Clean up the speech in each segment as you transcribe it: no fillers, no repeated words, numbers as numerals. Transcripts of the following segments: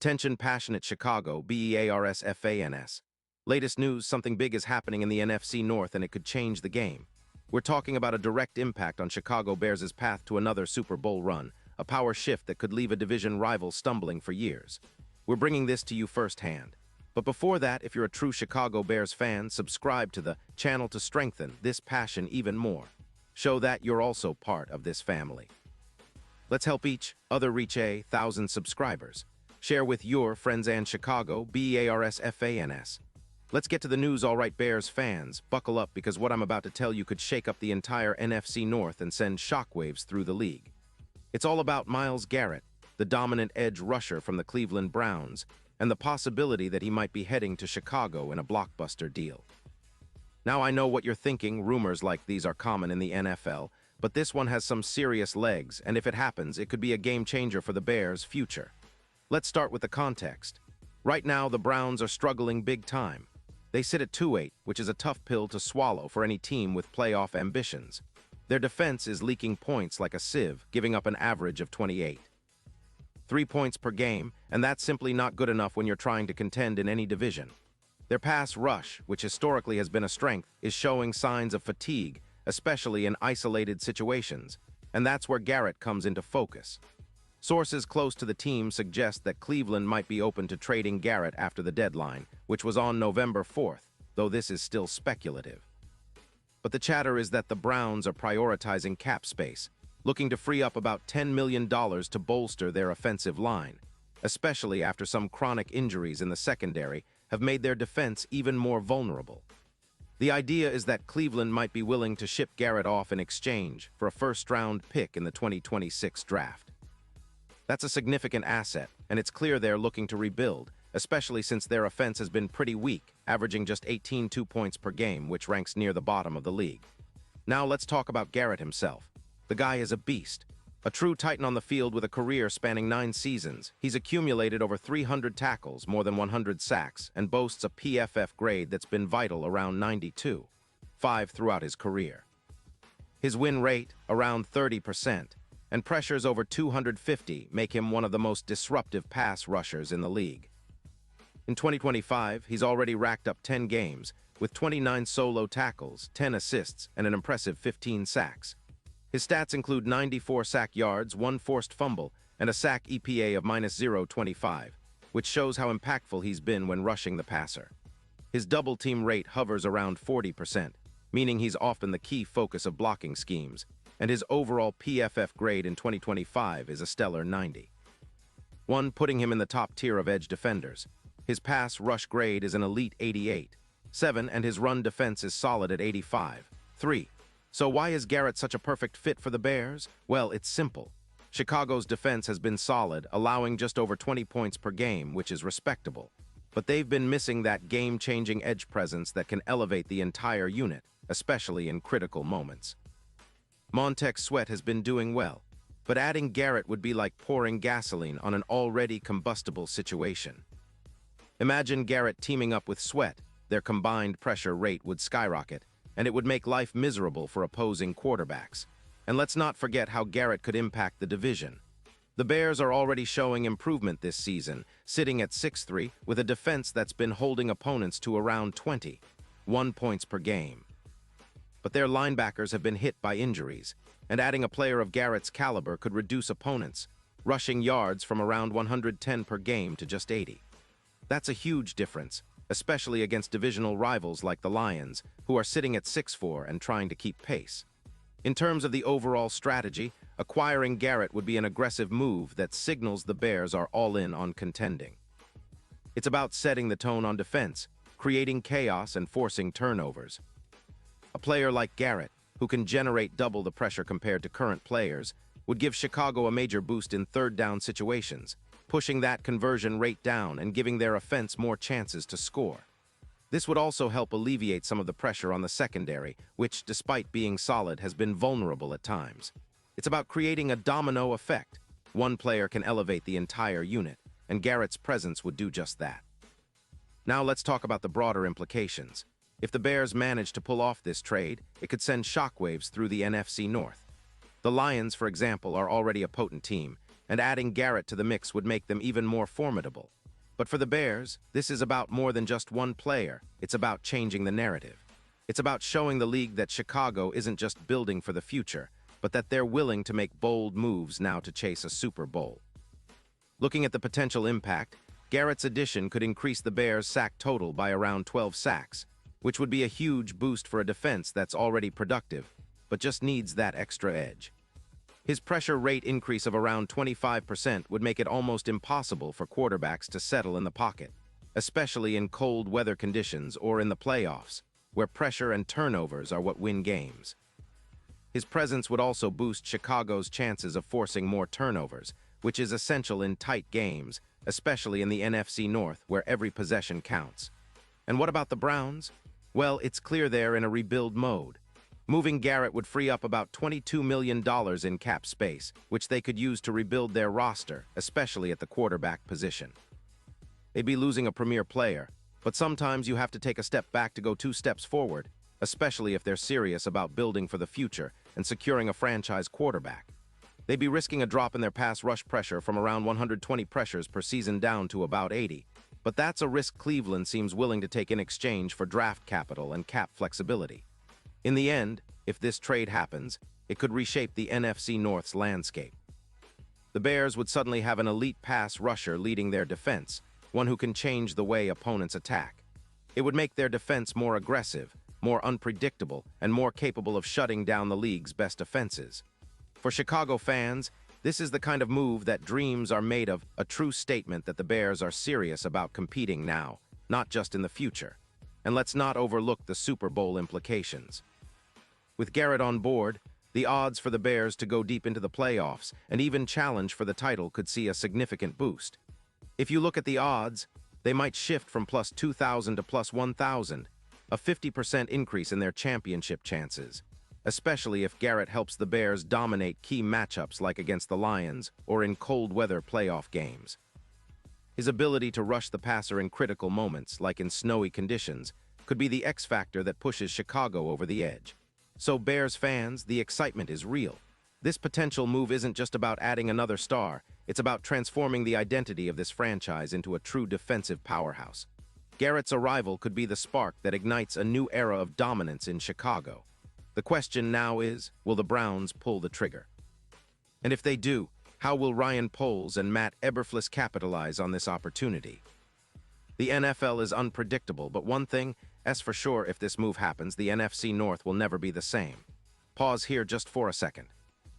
Attention passionate Chicago, BEARS. Latest news, something big is happening in the NFC North and it could change the game. We're talking about a direct impact on Chicago Bears' path to another Super Bowl run, a power shift that could leave a division rival stumbling for years. We're bringing this to you firsthand. But before that, if you're a true Chicago Bears fan, subscribe to the channel to strengthen this passion even more. Show that you're also part of this family. Let's help each other reach 1,000 subscribers. Share with your friends and Chicago, BEARS. Let's get to the news, all right, Bears fans. Buckle up because what I'm about to tell you could shake up the entire NFC North and send shockwaves through the league. It's all about Myles Garrett, the dominant edge rusher from the Cleveland Browns, and the possibility that he might be heading to Chicago in a blockbuster deal. Now I know what you're thinking, rumors like these are common in the NFL, but this one has some serious legs, and if it happens, it could be a game changer for the Bears' future. Let's start with the context. Right now, the Browns are struggling big time. They sit at 2-8, which is a tough pill to swallow for any team with playoff ambitions. Their defense is leaking points like a sieve, giving up an average of 28. 3 points per game, and that's simply not good enough when you're trying to contend in any division. Their pass rush, which historically has been a strength, is showing signs of fatigue, especially in isolated situations, and that's where Garrett comes into focus. Sources close to the team suggest that Cleveland might be open to trading Garrett after the deadline, which was on November 4th, though this is still speculative. But the chatter is that the Browns are prioritizing cap space, looking to free up about $10 million to bolster their offensive line, especially after some chronic injuries in the secondary have made their defense even more vulnerable. The idea is that Cleveland might be willing to ship Garrett off in exchange for a first-round pick in the 2026 draft. That's a significant asset, and it's clear they're looking to rebuild, especially since their offense has been pretty weak, averaging just 18 points per game, which ranks near the bottom of the league. Now let's talk about Garrett himself. The guy is a beast. A true titan on the field with a career spanning 9 seasons, he's accumulated over 300 tackles, more than 100 sacks, and boasts a PFF grade that's been vital around 92.5 throughout his career. His win rate, around 30%, and pressures over 250 make him one of the most disruptive pass rushers in the league. In 2025, he's already racked up 10 games, with 29 solo tackles, 10 assists, and an impressive 15 sacks. His stats include 94 sack yards, 1 forced fumble, and a sack EPA of -0.25, which shows how impactful he's been when rushing the passer. His double-team rate hovers around 40%, meaning he's often the key focus of blocking schemes, and his overall PFF grade in 2025 is a stellar 90. Putting him in the top tier of edge defenders. His pass rush grade is an elite 88.7, and his run defense is solid at 85.3. So why is Garrett such a perfect fit for the Bears? Well, it's simple. Chicago's defense has been solid, allowing just over 20 points per game, which is respectable. But they've been missing that game-changing edge presence that can elevate the entire unit, especially in critical moments. Montez Sweat has been doing well, but adding Garrett would be like pouring gasoline on an already combustible situation. Imagine Garrett teaming up with Sweat. Their combined pressure rate would skyrocket, and it would make life miserable for opposing quarterbacks. And let's not forget how Garrett could impact the division. The Bears are already showing improvement this season, sitting at 6-3 with a defense that's been holding opponents to around 21 points per game. But their linebackers have been hit by injuries, and adding a player of Garrett's caliber could reduce opponents' rushing yards from around 110 per game to just 80. That's a huge difference, especially against divisional rivals like the Lions, who are sitting at 6-4 and trying to keep pace. In terms of the overall strategy, acquiring Garrett would be an aggressive move that signals the Bears are all in on contending. It's about setting the tone on defense, creating chaos and forcing turnovers. A player like Garrett, who can generate double the pressure compared to current players, would give Chicago a major boost in third-down situations, pushing that conversion rate down and giving their offense more chances to score. This would also help alleviate some of the pressure on the secondary, which, despite being solid, has been vulnerable at times. It's about creating a domino effect. One player can elevate the entire unit, and Garrett's presence would do just that. Now let's talk about the broader implications. If the Bears manage to pull off this trade, it could send shockwaves through the NFC North. The Lions, for example, are already a potent team, and adding Garrett to the mix would make them even more formidable. But for the Bears, this is about more than just one player. It's about changing the narrative. It's about showing the league that Chicago isn't just building for the future, but that they're willing to make bold moves now to chase a Super Bowl. Looking at the potential impact, Garrett's addition could increase the Bears' sack total by around 12 sacks, which would be a huge boost for a defense that's already productive, but just needs that extra edge. His pressure rate increase of around 25% would make it almost impossible for quarterbacks to settle in the pocket, especially in cold weather conditions or in the playoffs, where pressure and turnovers are what win games. His presence would also boost Chicago's chances of forcing more turnovers, which is essential in tight games, especially in the NFC North, where every possession counts. And what about the Browns? Well, it's clear they're in a rebuild mode. Moving Garrett would free up about $22 million in cap space, which they could use to rebuild their roster, especially at the quarterback position. They'd be losing a premier player, but sometimes you have to take a step back to go 2 steps forward, especially if they're serious about building for the future and securing a franchise quarterback. They'd be risking a drop in their pass rush pressure from around 120 pressures per season down to about 80, but that's a risk Cleveland seems willing to take in exchange for draft capital and cap flexibility. In the end, if this trade happens, it could reshape the NFC North's landscape. The Bears would suddenly have an elite pass rusher leading their defense, one who can change the way opponents attack. It would make their defense more aggressive, more unpredictable, and more capable of shutting down the league's best offenses. For Chicago fans, this is the kind of move that dreams are made of, a true statement that the Bears are serious about competing now, not just in the future. And let's not overlook the Super Bowl implications. With Garrett on board, the odds for the Bears to go deep into the playoffs and even challenge for the title could see a significant boost. If you look at the odds, they might shift from plus 2,000 to plus 1,000, a 50% increase in their championship chances, especially if Garrett helps the Bears dominate key matchups like against the Lions or in cold weather playoff games. His ability to rush the passer in critical moments, like in snowy conditions, could be the X factor that pushes Chicago over the edge. So Bears fans, the excitement is real. This potential move isn't just about adding another star, it's about transforming the identity of this franchise into a true defensive powerhouse. Garrett's arrival could be the spark that ignites a new era of dominance in Chicago. The question now is, will the Browns pull the trigger? And if they do, how will Ryan Poles and Matt Eberflus capitalize on this opportunity? The NFL is unpredictable, but one thing is for sure: if this move happens, the NFC North will never be the same. Pause here just for a second.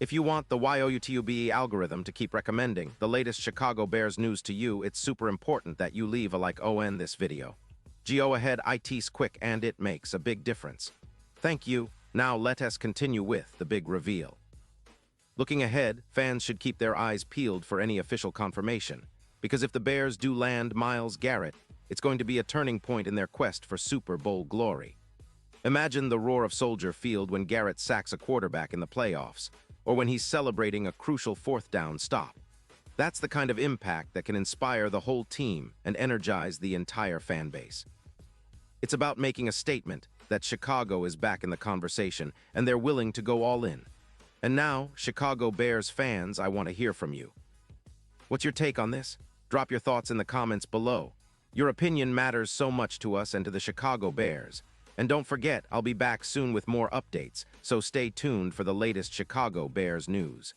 If you want the YouTube algorithm to keep recommending the latest Chicago Bears news to you, it's super important that you leave a like on this video. Go ahead, it's quick and it makes a big difference. Thank you. Now let us continue with the big reveal. Looking ahead, fans should keep their eyes peeled for any official confirmation, because if the Bears do land Myles Garrett, it's going to be a turning point in their quest for Super Bowl glory. Imagine the roar of Soldier Field when Garrett sacks a quarterback in the playoffs, or when he's celebrating a crucial 4th down stop. That's the kind of impact that can inspire the whole team and energize the entire fan base. It's about making a statement that Chicago is back in the conversation and they're willing to go all in. And now, Chicago Bears fans, I want to hear from you. What's your take on this? Drop your thoughts in the comments below. Your opinion matters so much to us and to the Chicago Bears. And don't forget, I'll be back soon with more updates, so stay tuned for the latest Chicago Bears news.